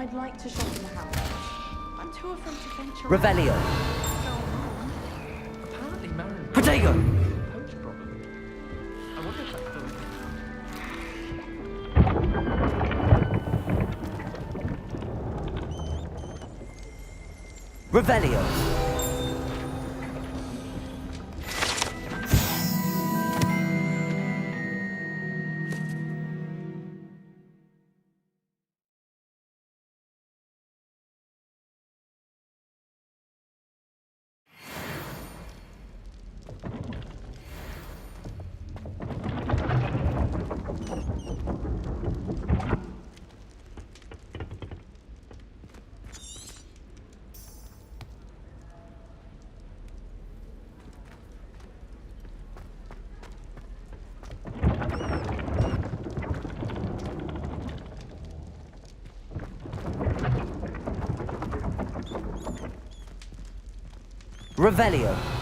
I'd like to shop in the house. I'm too afraid to venture Revelio. Apparently, Marin Protego. poach problem. I wonder if that's still Revelio. Revelio.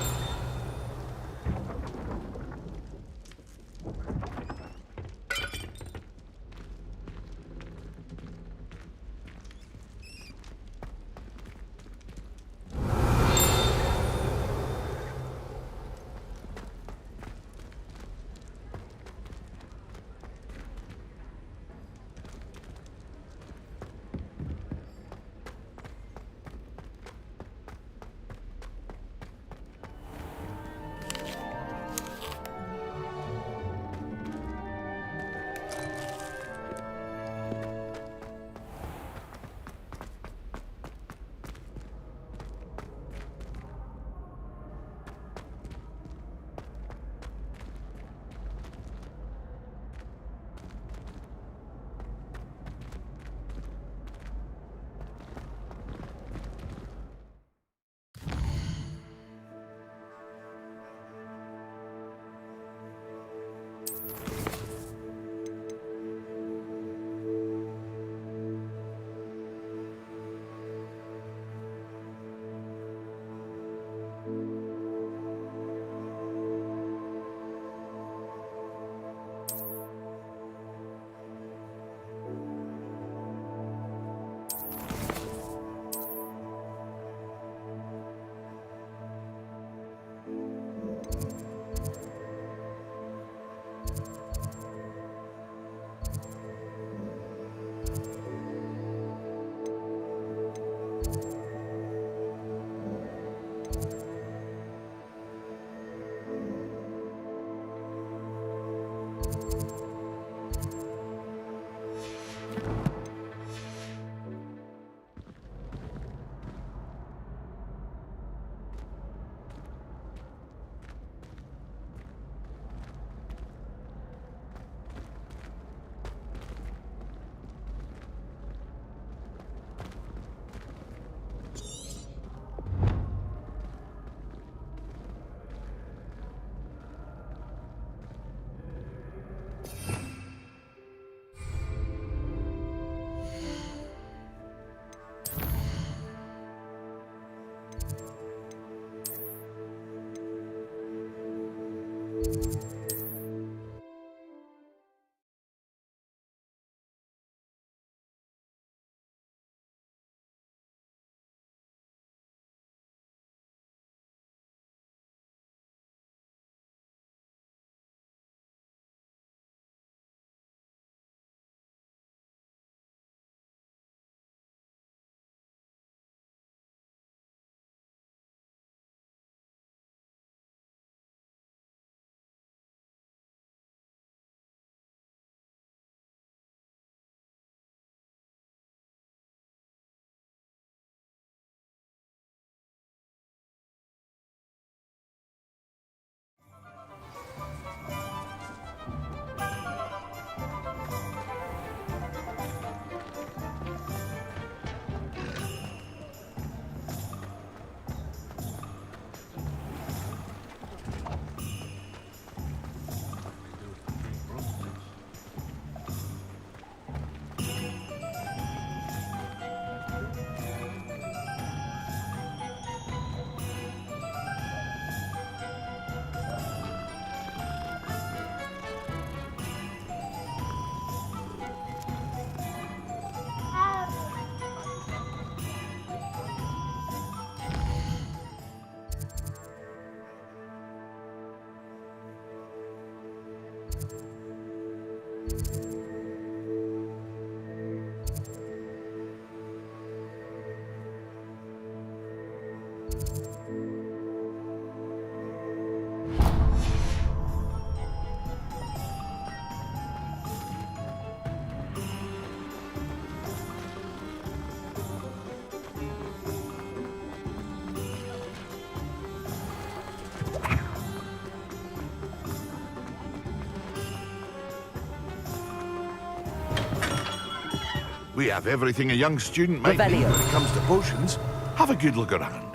We have everything a young student might need when it comes to potions. Have a good look around.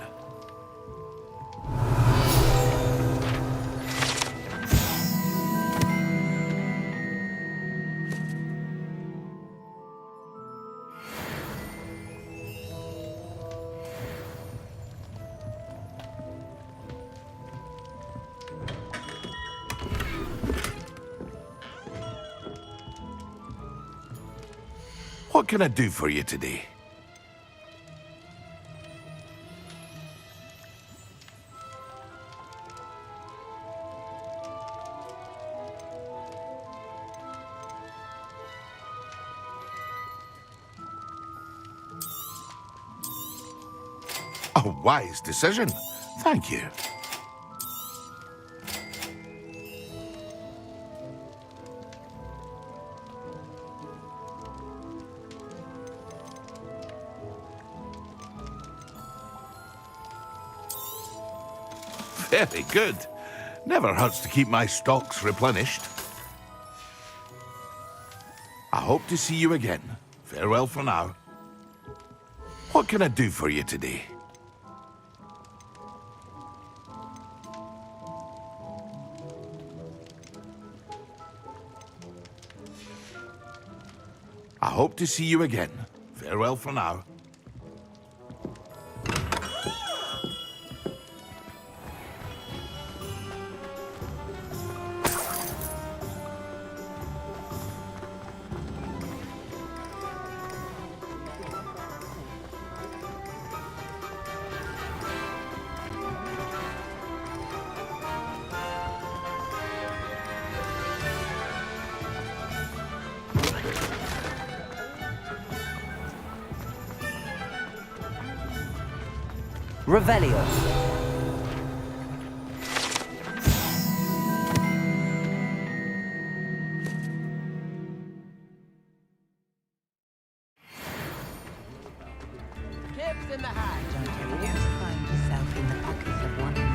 What can I do for you today? A wise decision. Thank you. Very good. Never hurts to keep my stocks replenished. I hope to see you again. Farewell for now. What can I do for you today? I hope to see you again. Farewell for now. Revelio. Tips in the hat. Don't ever find yourself in the pockets of one another.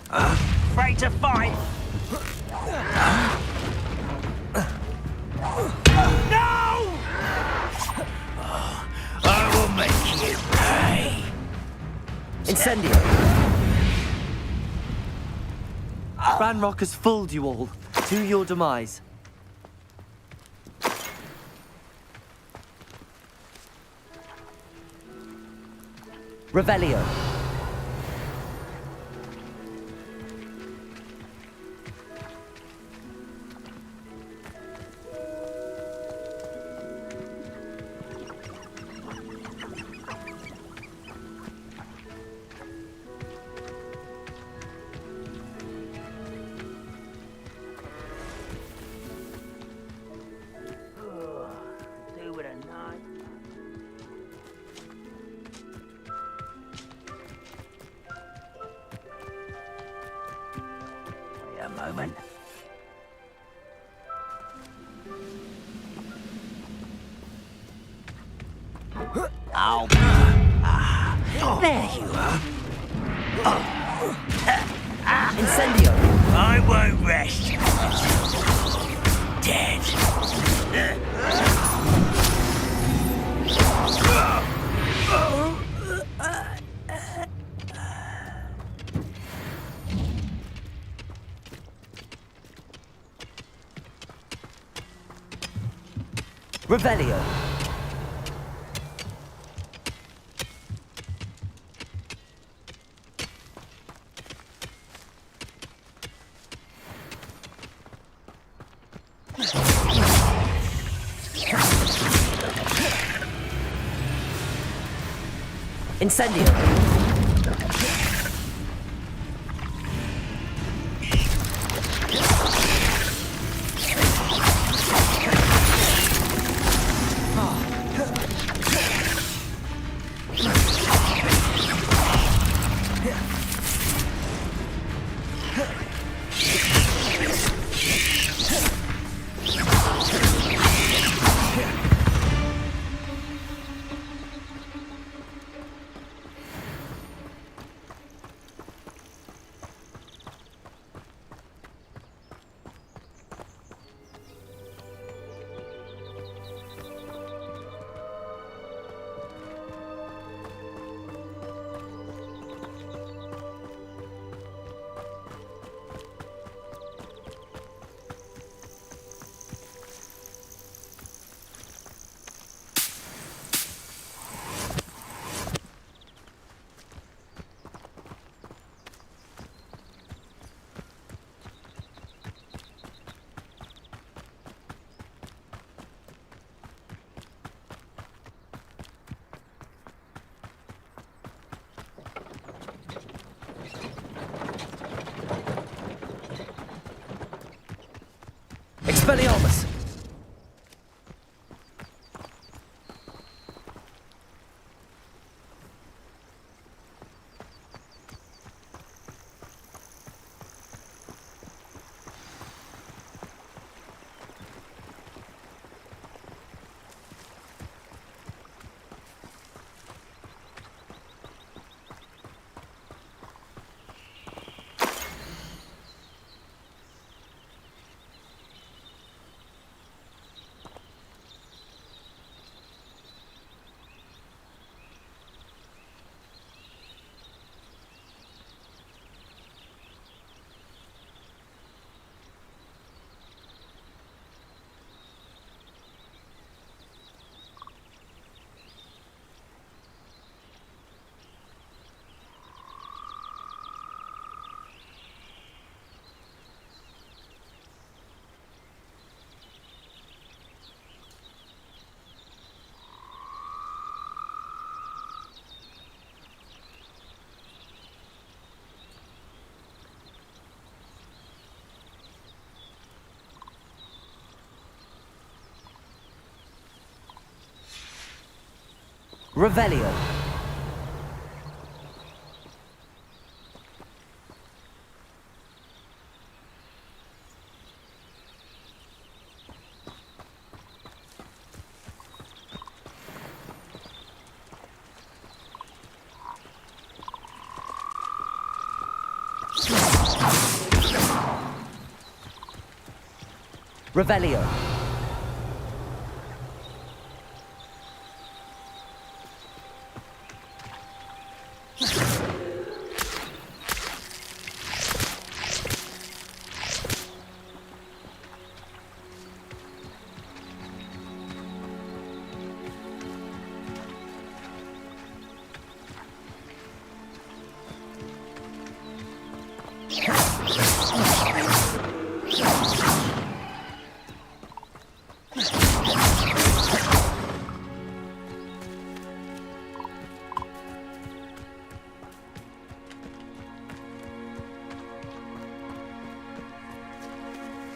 Afraid to fight? No! I will make you pay. Incendio. Ranrock has fooled you all. To your demise. Revelio. Do with a knife. Oh. There you are. Incendio! I won't rest. Dead. Revelio! Incendio! Expelliarmus! Revelio! Revelio!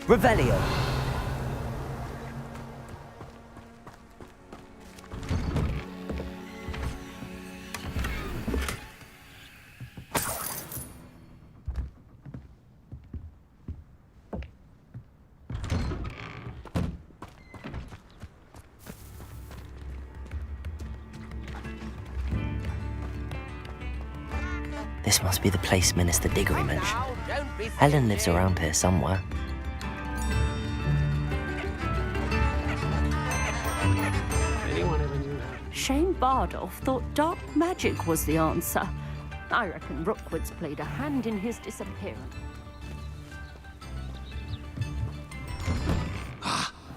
Revelio! This must be the place Minister Diggory mentioned. Helen lives around here somewhere. Anyone ever knew how to... Shane Bardolph thought dark magic was the answer. I reckon Rookwood's played a hand in his disappearance.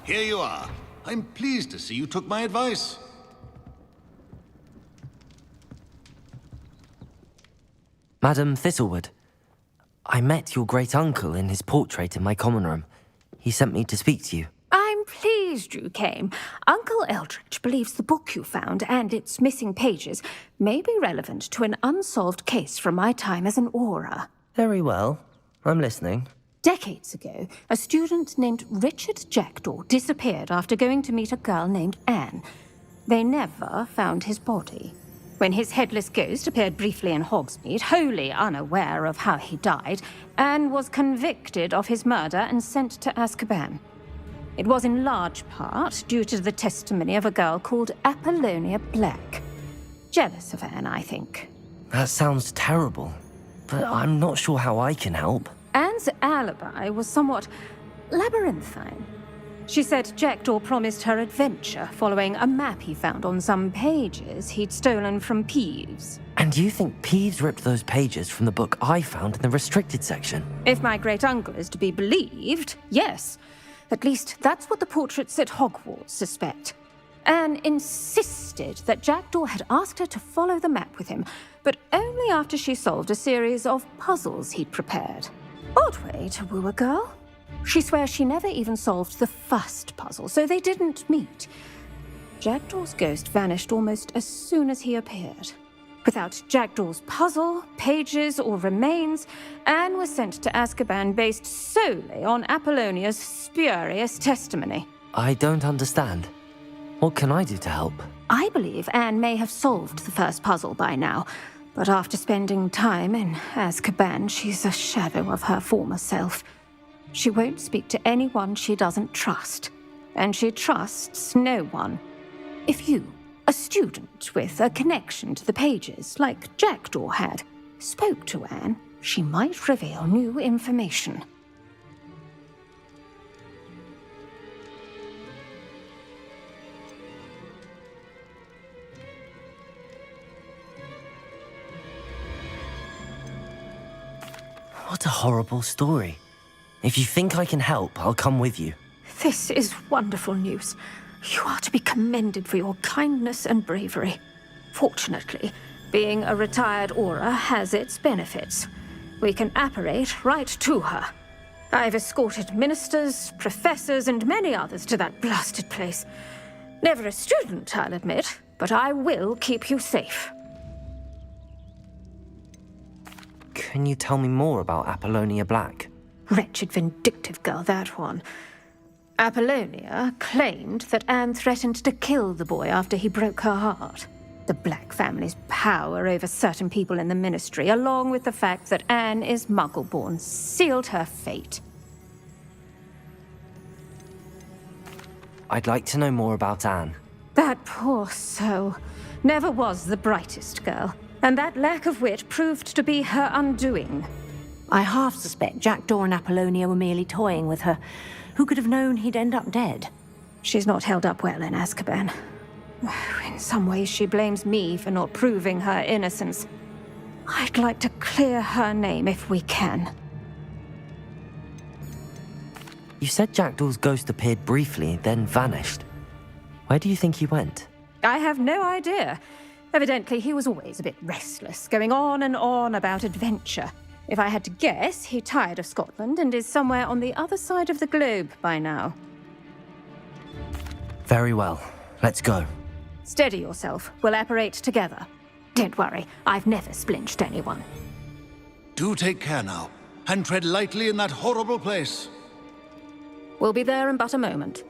Here you are. I'm pleased to see you took my advice. Madam Thistlewood, I met your great-uncle in his portrait in my common room. He sent me to speak to you. I'm pleased you came. Uncle Eldridge believes the book you found and its missing pages may be relevant to an unsolved case from my time as an aura. Very well. I'm listening. Decades ago, a student named Richard Jackdaw disappeared after going to meet a girl named Anne. They never found his body. When his headless ghost appeared briefly in Hogsmeade, wholly unaware of how he died, Anne was convicted of his murder and sent to Azkaban. It was in large part due to the testimony of a girl called Apollonia Black. Jealous of Anne, I think. That sounds terrible, but I'm not sure how I can help. Anne's alibi was somewhat labyrinthine. She said Jackdaw promised her adventure following a map he found on some pages he'd stolen from Peeves. And you think Peeves ripped those pages from the book I found in the restricted section? If my great-uncle is to be believed, yes. At least that's what the portraits at Hogwarts suspect. Anne insisted that Jackdaw had asked her to follow the map with him, but only after she solved a series of puzzles he'd prepared. Odd way to woo a girl. She swears she never even solved the first puzzle, so they didn't meet. Jackdaw's ghost vanished almost as soon as he appeared. Without Jackdaw's puzzle, pages, or remains, Anne was sent to Azkaban based solely on Apollonia's spurious testimony. I don't understand. What can I do to help? I believe Anne may have solved the first puzzle by now, but after spending time in Azkaban, she's a shadow of her former self. She won't speak to anyone she doesn't trust, and she trusts no one. If you, a student with a connection to the pages, like Jackdaw had, spoke to Anne, she might reveal new information. What a horrible story. If you think I can help, I'll come with you. This is wonderful news. You are to be commended for your kindness and bravery. Fortunately, being a retired aura has its benefits. We can apparate right to her. I've escorted ministers, professors, and many others to that blasted place. Never a student, I'll admit, but I will keep you safe. Can you tell me more about Apollonia Black? Wretched, vindictive girl, that one. Apollonia claimed that Anne threatened to kill the boy after he broke her heart. The Black family's power over certain people in the Ministry, along with the fact that Anne is Muggle-born, sealed her fate. I'd like to know more about Anne. That poor soul never was the brightest girl, and that lack of wit proved to be her undoing. I half suspect Jackdaw and Apollonia were merely toying with her. Who could have known he'd end up dead? She's not held up well in Azkaban. In some ways, she blames me for not proving her innocence. I'd like to clear her name if we can. You said Jackdaw's ghost appeared briefly, then vanished. Where do you think he went? I have no idea. Evidently, he was always a bit restless, going on and on about adventure. If I had to guess, he tired of Scotland and is somewhere on the other side of the globe by now. Very well. Let's go. Steady yourself. We'll apparate together. Don't worry, I've never splinched anyone. Do take care now, and tread lightly in that horrible place. We'll be there in but a moment.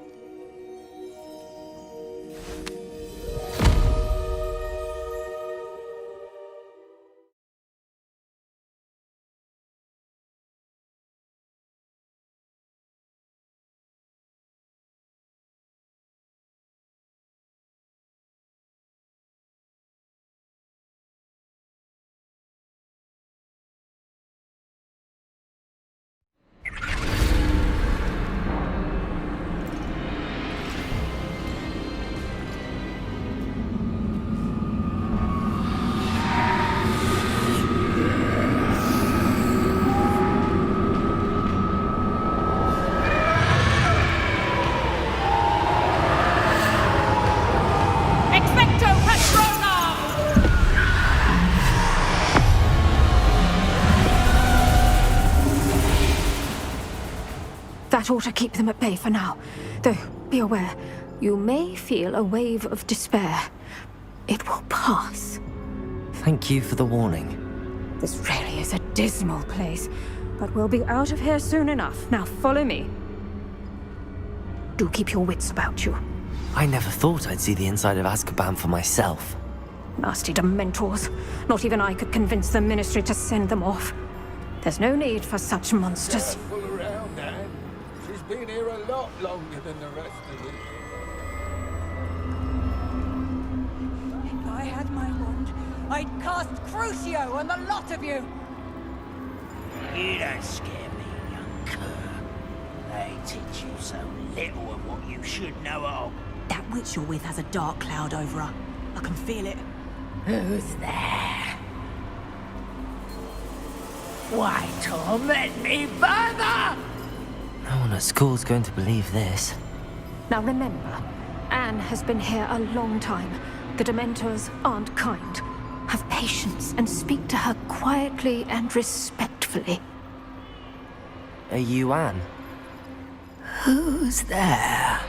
That ought to keep them at bay for now. Though, be aware, you may feel a wave of despair. It will pass. Thank you for the warning. This really is a dismal place, but we'll be out of here soon enough. Now follow me. Do keep your wits about you. I never thought I'd see the inside of Azkaban for myself. Nasty Dementors. Not even I could convince the Ministry to send them off. There's no need for such monsters. Careful around, Anne. She's been here a lot longer than the rest of us. If I had my wand, I'd cast Crucio on the lot of you! You don't scare me, young cur. They teach you so little of what you should know of. That witch you're with has a dark cloud over her. I can feel it. Who's there? Why torment me further? No one at school's going to believe this. Now remember, Anne has been here a long time. The Dementors aren't kind. Have patience and speak to her quietly and respectfully. Are you Anne? Who's there?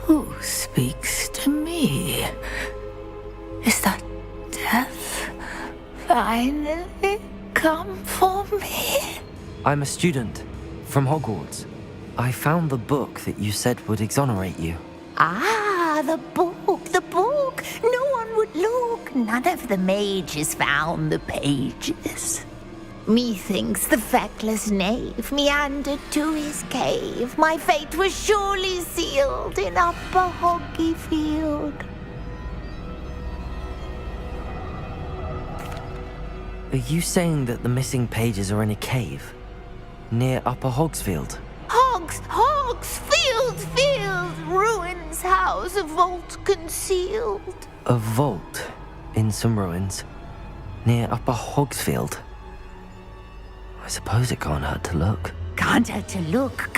Who speaks to me? Is that death finally come for me? I'm a student from Hogwarts. I found the book that you said would exonerate you. Ah, the book, the book. No one would look. None of the mages found the pages. Methinks the feckless knave meandered to his cave. My fate was surely sealed in Upper Hoggyfield. Are you saying that the missing pages are in a cave? Near Upper Hogsfield? Field, ruins house, a vault concealed. A vault in some ruins near Upper Hogsfield? I suppose it can't hurt to look. Can't hurt to look.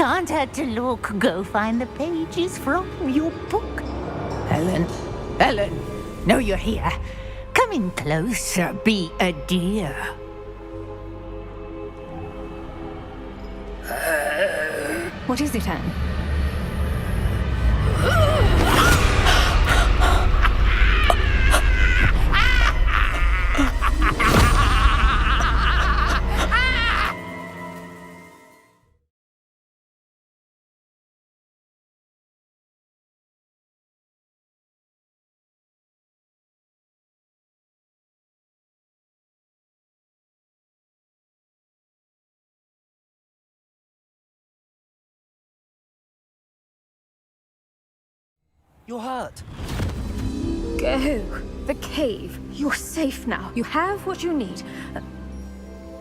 Go find the pages from your book. Ellen, know you're here. Come in closer, be a dear. What is it, Anne? You're hurt. Go. The cave. You're safe now. You have what you need.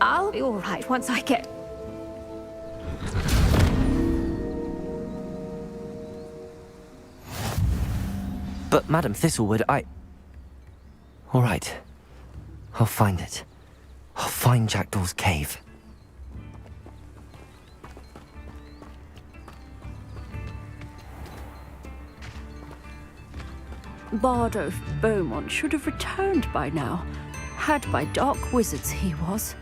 I'll be all right once I get... But Madam Thistlewood, All right. I'll find it. I'll find Jackdaw's cave. Bardolph Beaumont should have returned by now. Had by dark wizards he was.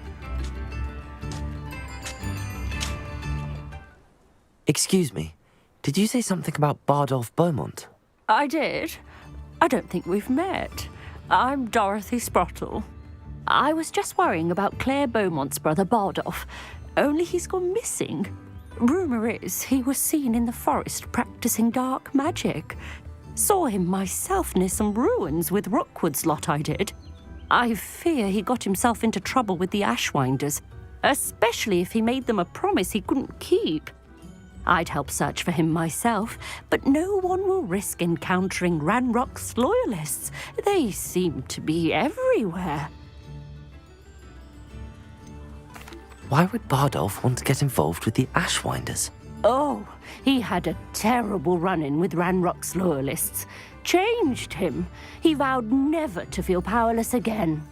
Excuse me, did you say something about Bardolph Beaumont? I did. I don't think we've met. I'm Dorothy Sprottle. I was just worrying about Claire Beaumont's brother Bardolph, only he's gone missing. Rumour is he was seen in the forest practicing dark magic. Saw him myself near some ruins with Rookwood's lot I did. I fear he got himself into trouble with the Ashwinders, especially if he made them a promise he couldn't keep. I'd help search for him myself, but no one will risk encountering Ranrock's loyalists. They seem to be everywhere. Why would Bardolph want to get involved with the Ashwinders? Oh, he had a terrible run-in with Ranrock's loyalists. Changed him. He vowed never to feel powerless again.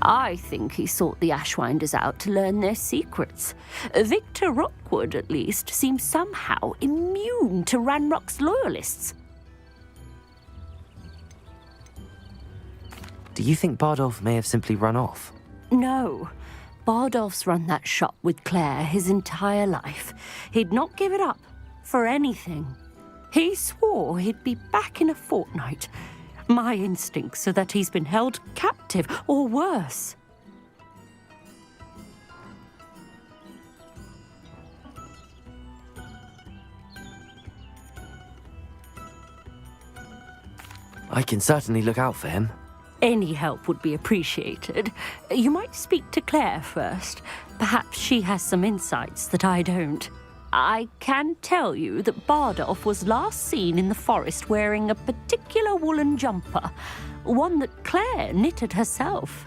I think he sought the Ashwinders out to learn their secrets. Victor Rookwood, at least, seems somehow immune to Ranrock's loyalists. Do you think Bardolph may have simply run off? No. Bardolph's run that shop with Claire his entire life. He'd not give it up for anything. He swore he'd be back in a fortnight. My instincts are that he's been held captive, or worse. I can certainly look out for him. Any help would be appreciated. You might speak to Claire first. Perhaps she has some insights that I don't. I can tell you that Bardolph was last seen in the forest wearing a particular woolen jumper, one that Claire knitted herself.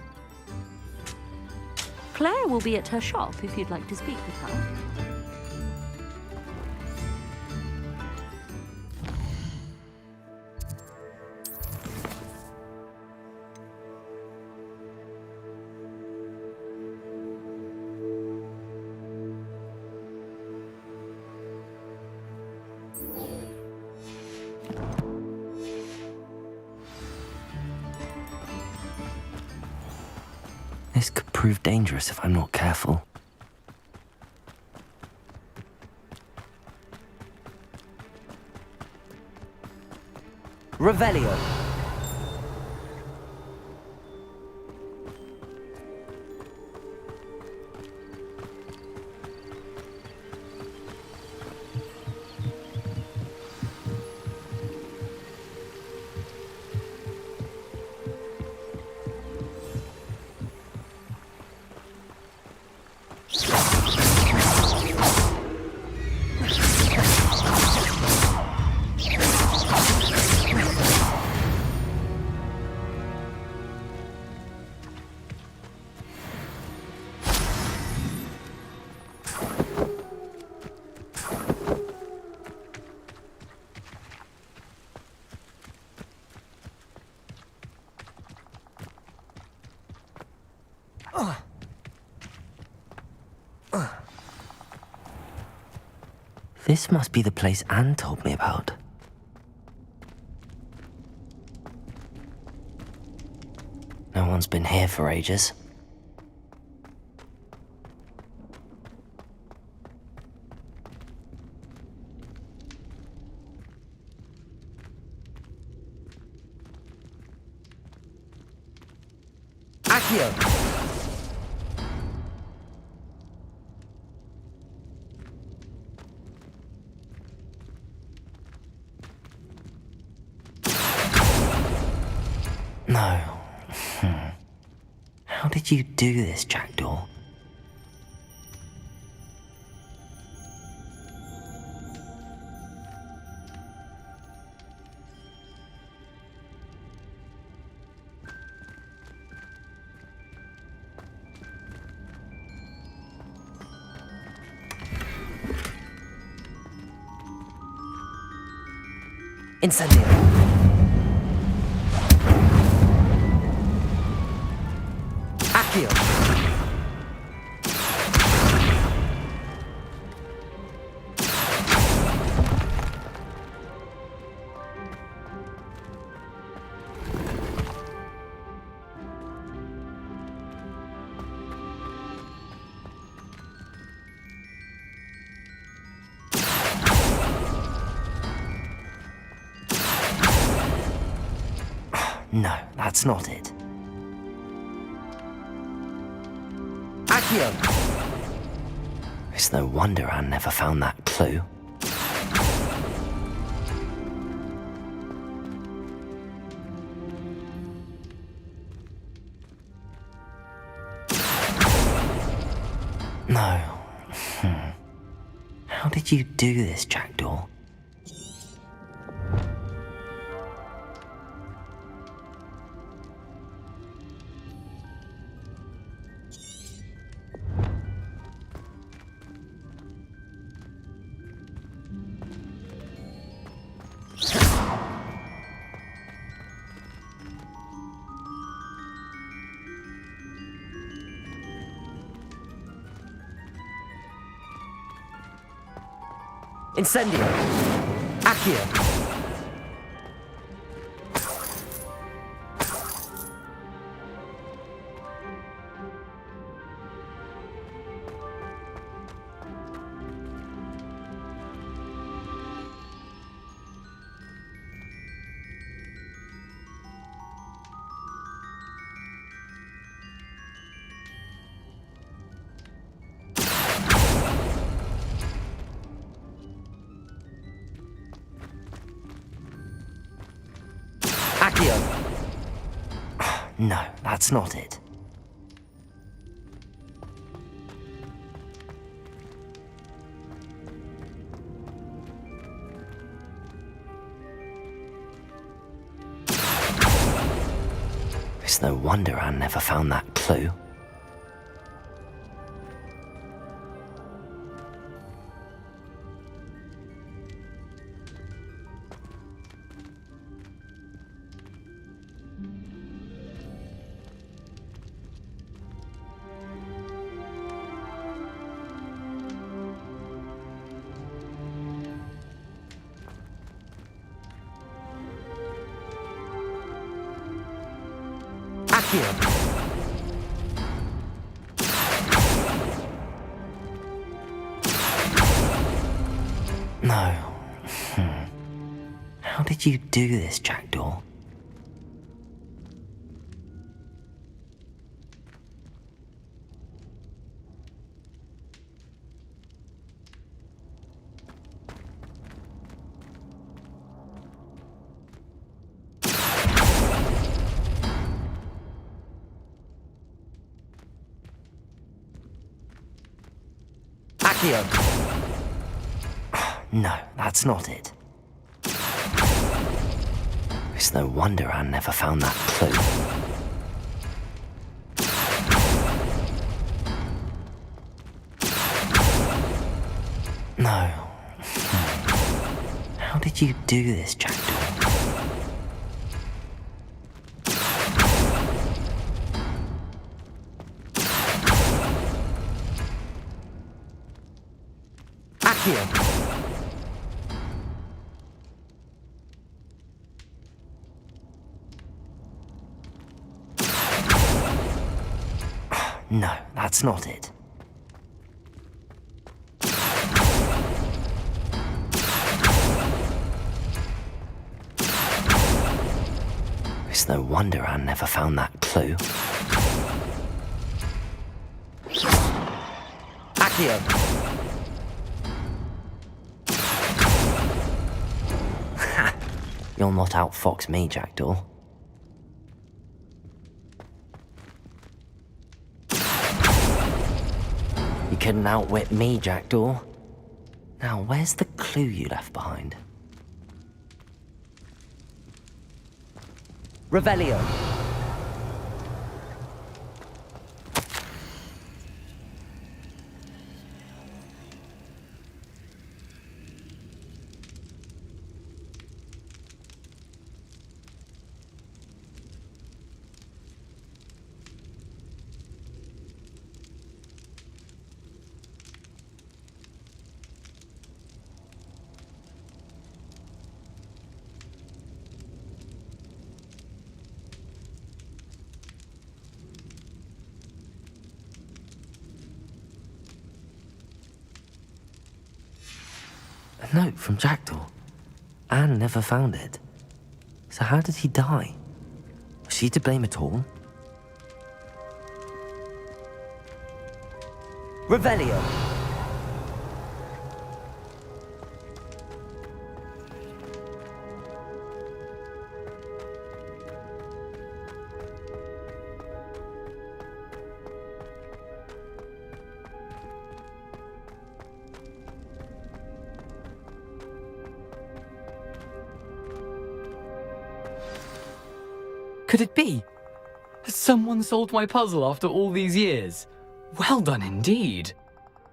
Claire will be at her shop if you'd like to speak with her. This could prove dangerous if I'm not careful. Revelio. This must be the place Anne told me about. No one's been here for ages. Accio. No. How did you do this, Jackdaw? Incendio. Accio. No, that's not it. Accio. It's no wonder Anne never found that clue. No. How did you do this, Jackdaw? Incendio. Accio. No, that's not it. It's no wonder Anne never found that clue. No. How did you do this, Jackdaw? No, that's not it. It's no wonder Anne never found that clue. No. How did you do this, Jackdaw? No, that's not it. It's no wonder Anne never found that clue. Accio! You'll not outfox me, Jackdaw. You couldn't outwit me, Jackdaw. Now, where's the clue you left behind? Revelio. A note from Jackdaw. Anne never found it. So how did he die? Was she to blame at all? Revelio. Could it be? Has someone solved my puzzle after all these years? Well done indeed.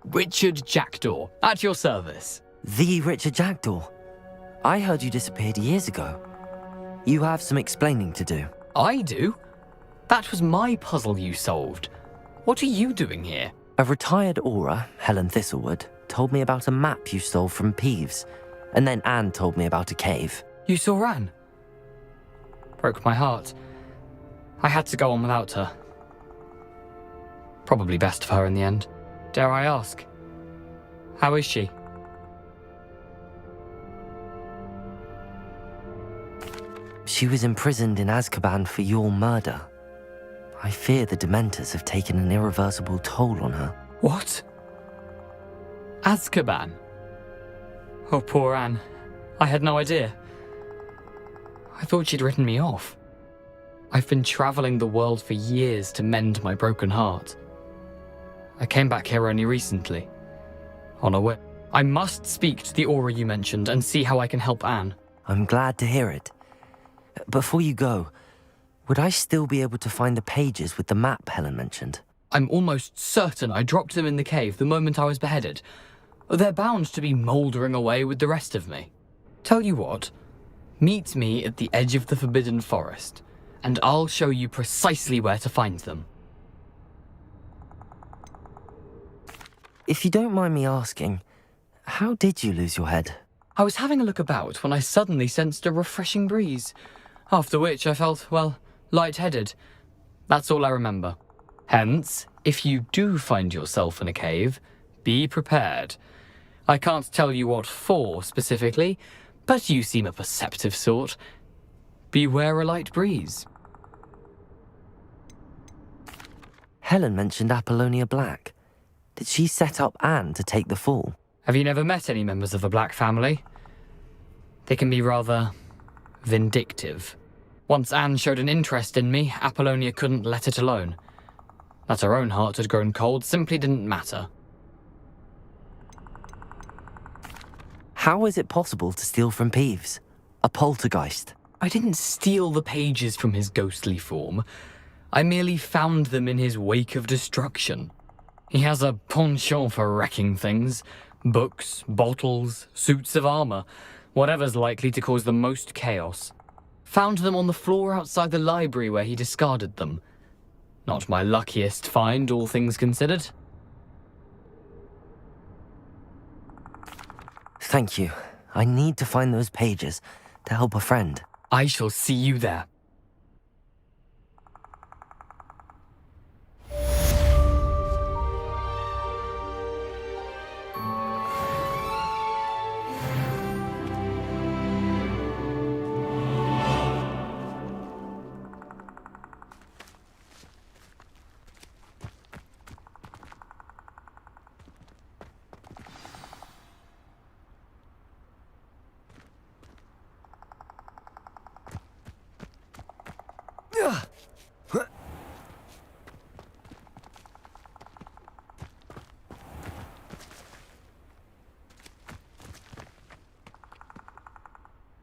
Richard Jackdaw, at your service. The Richard Jackdaw. I heard you disappeared years ago. You have some explaining to do. I do? That was my puzzle you solved. What are you doing here? A retired aura, Helen Thistlewood, told me about a map you stole from Peeves, and then Anne told me about a cave. You saw Anne? Broke my heart. I had to go on without her. Probably best for her in the end. Dare I ask? How is she? She was imprisoned in Azkaban for your murder. I fear the Dementors have taken an irreversible toll on her. What? Azkaban? Oh, poor Anne. I had no idea. I thought she'd written me off. I've been traveling the world for years to mend my broken heart. I came back here only recently, on a whim. I must speak to the aura you mentioned and see how I can help Anne. I'm glad to hear it. Before you go, would I still be able to find the pages with the map Helen mentioned? I'm almost certain I dropped them in the cave the moment I was beheaded. They're bound to be mouldering away with the rest of me. Tell you what, meet me at the edge of the Forbidden Forest, and I'll show you precisely where to find them. If you don't mind me asking, how did you lose your head? I was having a look about when I suddenly sensed a refreshing breeze, after which I felt, well, lightheaded. That's all I remember. Hence, if you do find yourself in a cave, be prepared. I can't tell you what for specifically, but you seem a perceptive sort. Beware a light breeze. Helen mentioned Apollonia Black. Did she set up Anne to take the fall? Have you never met any members of the Black family? They can be rather vindictive. Once Anne showed an interest in me, Apollonia couldn't let it alone. That her own heart had grown cold simply didn't matter. How is it possible to steal from Peeves? A poltergeist? I didn't steal the pages from his ghostly form. I merely found them in his wake of destruction. He has a penchant for wrecking things. Books, bottles, suits of armor, whatever's likely to cause the most chaos. Found them on the floor outside the library where he discarded them. Not my luckiest find, all things considered. Thank you. I need to find those pages to help a friend. I shall see you there.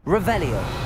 Revelio.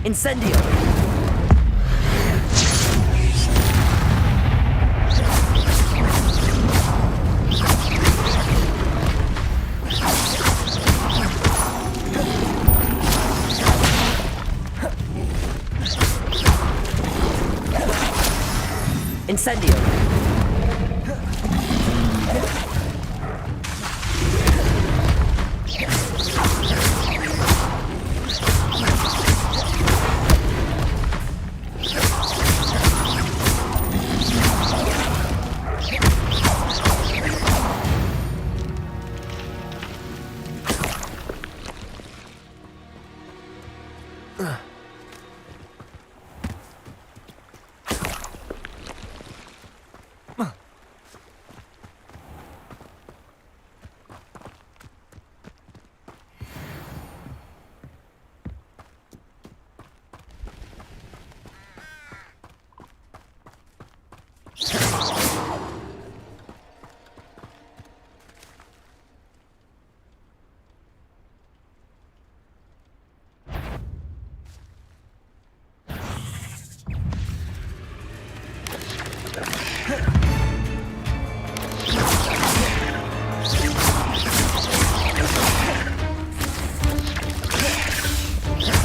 Incendio! Incendio!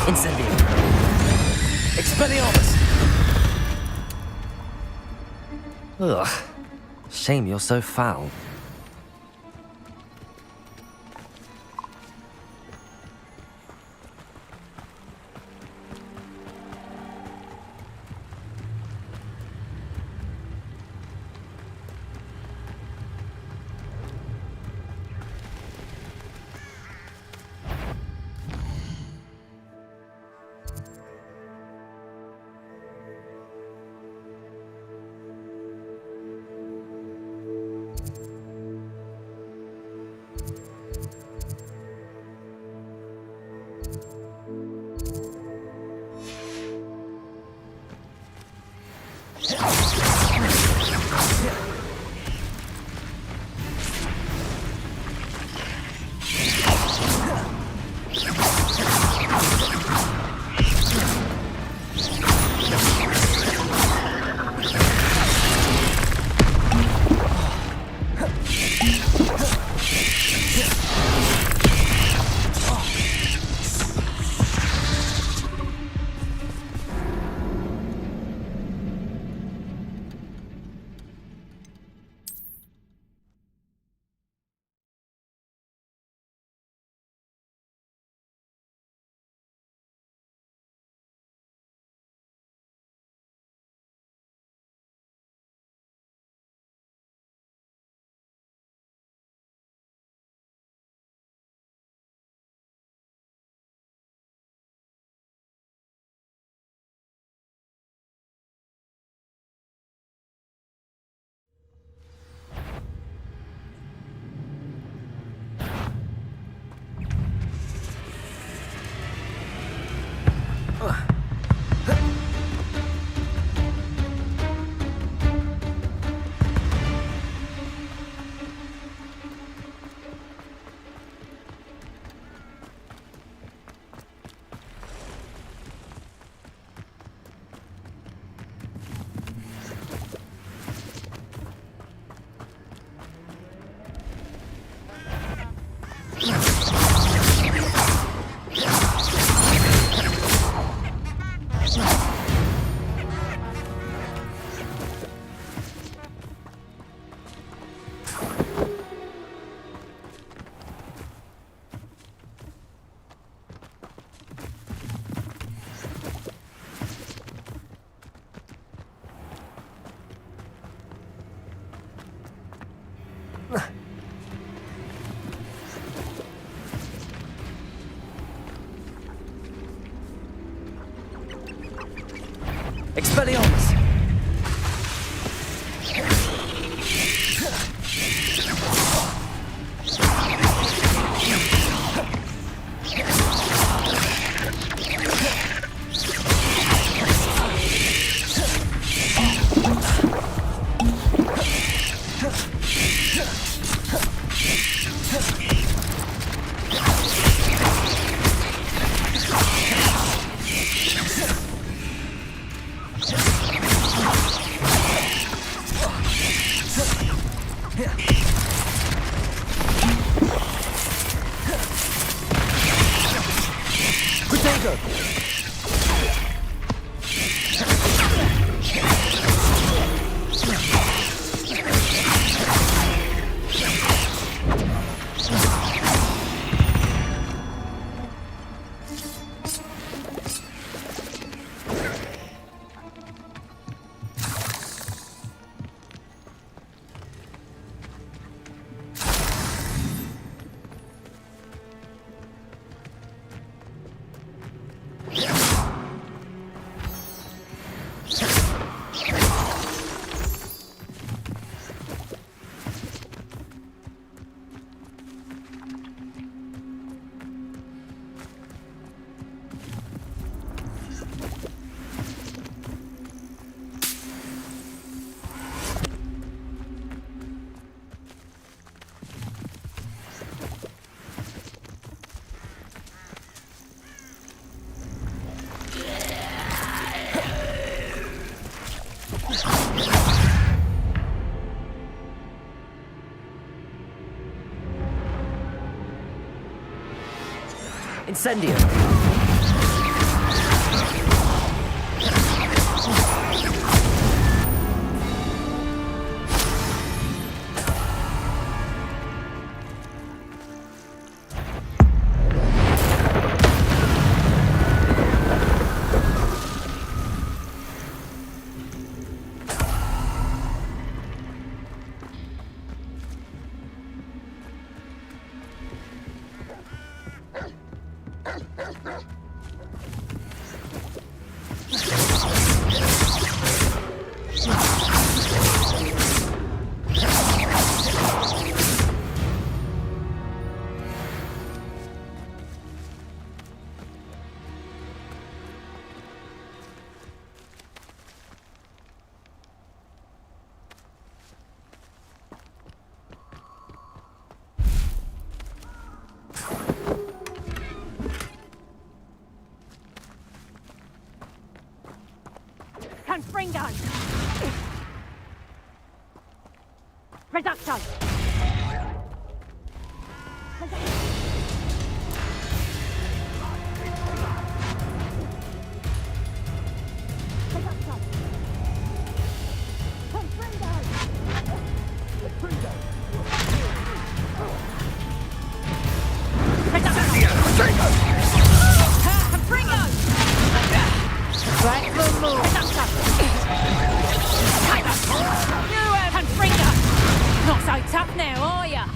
Incendio. Expelliarmus! Ugh. Shame you're so foul. Expelliarmus! Incendio! Confringo! Reducto! Not so tough now, are ya?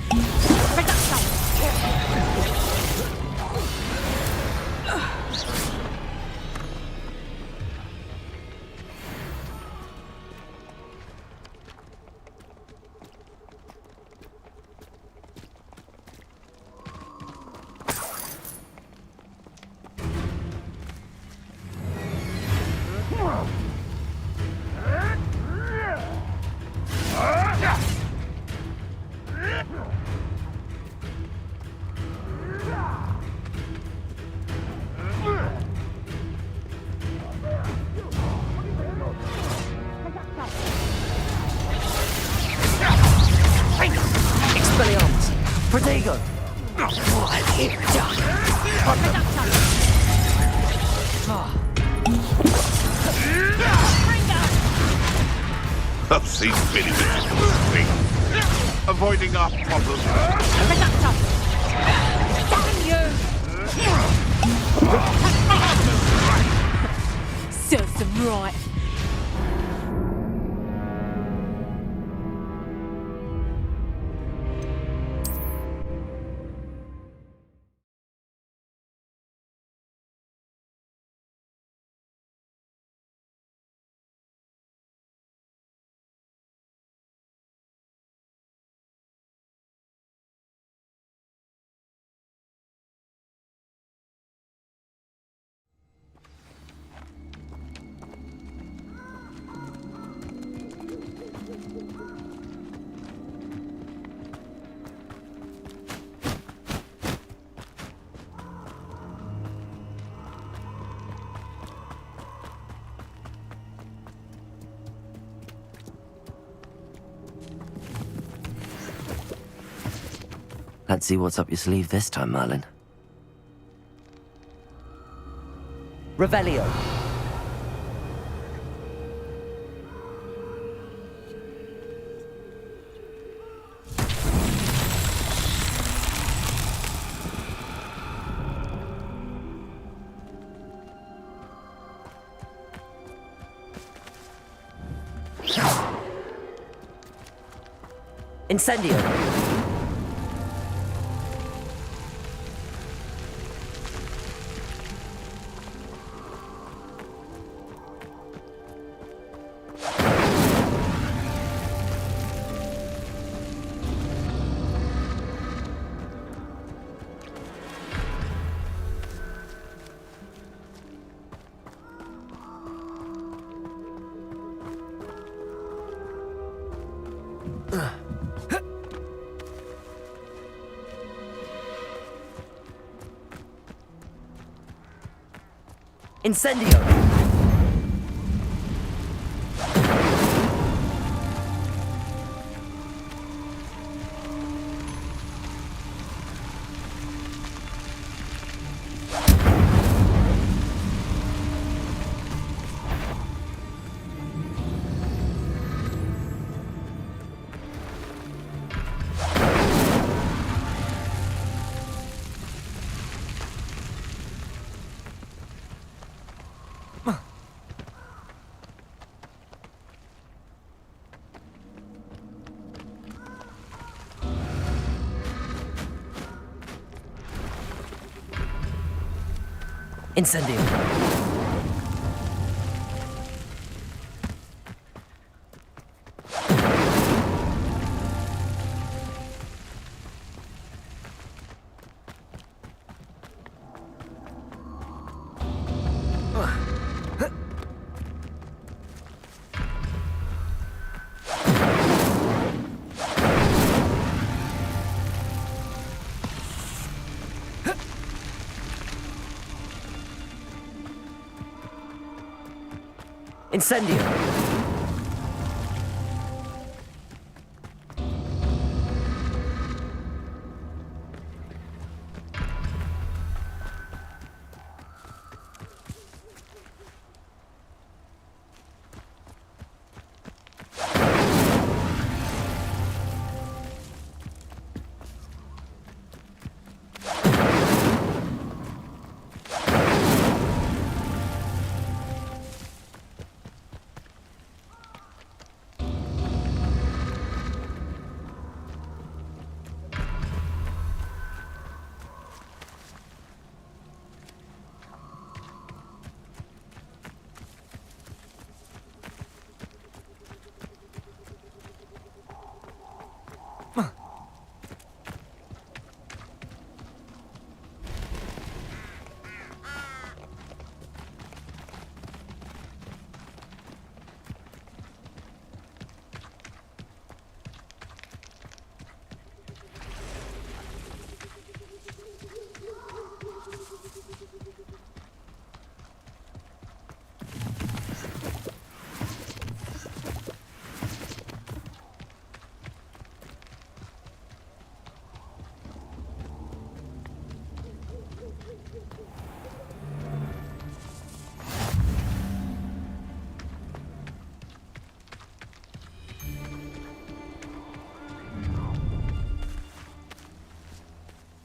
Protego! I've seen many ridiculous things. Avoiding our problems. Serves them right. Let's see what's up your sleeve this time, Merlin. Revelio. Incendio. Incendio! Incendio. Incendio.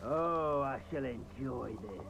Oh, I shall enjoy this.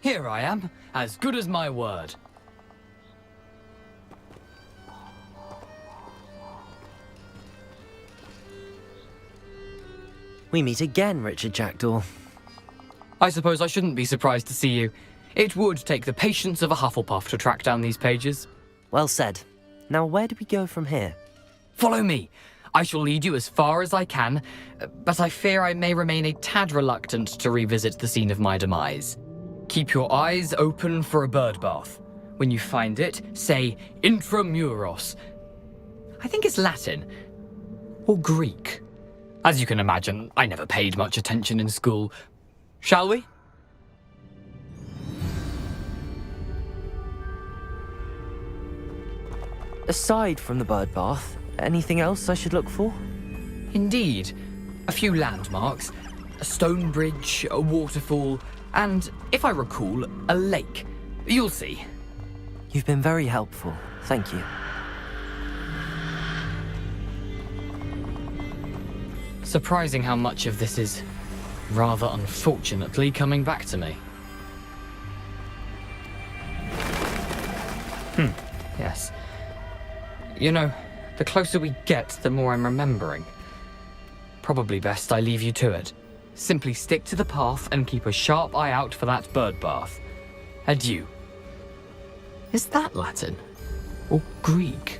Here I am, as good as my word. We meet again, Richard Jackdaw. I suppose I shouldn't be surprised to see you. It would take the patience of a Hufflepuff to track down these pages. Well said. Now, where do we go from here? Follow me. I shall lead you as far as I can, but I fear I may remain a tad reluctant to revisit the scene of my demise. Keep your eyes open for a bird bath. When you find it, say intramuros. I think it's Latin. Or Greek. As you can imagine, I never paid much attention in school. Shall we? Aside from the bird bath, anything else I should look for? Indeed. A few landmarks. A stone bridge, a waterfall, and, if I recall, a lake. You'll see. You've been very helpful. Thank you. Surprising how much of this is, rather unfortunately, coming back to me. Yes. You know, the closer we get, the more I'm remembering. Probably best I leave you to it. Simply stick to the path and keep a sharp eye out for that bird bath. Adieu. Is that Latin? Or Greek?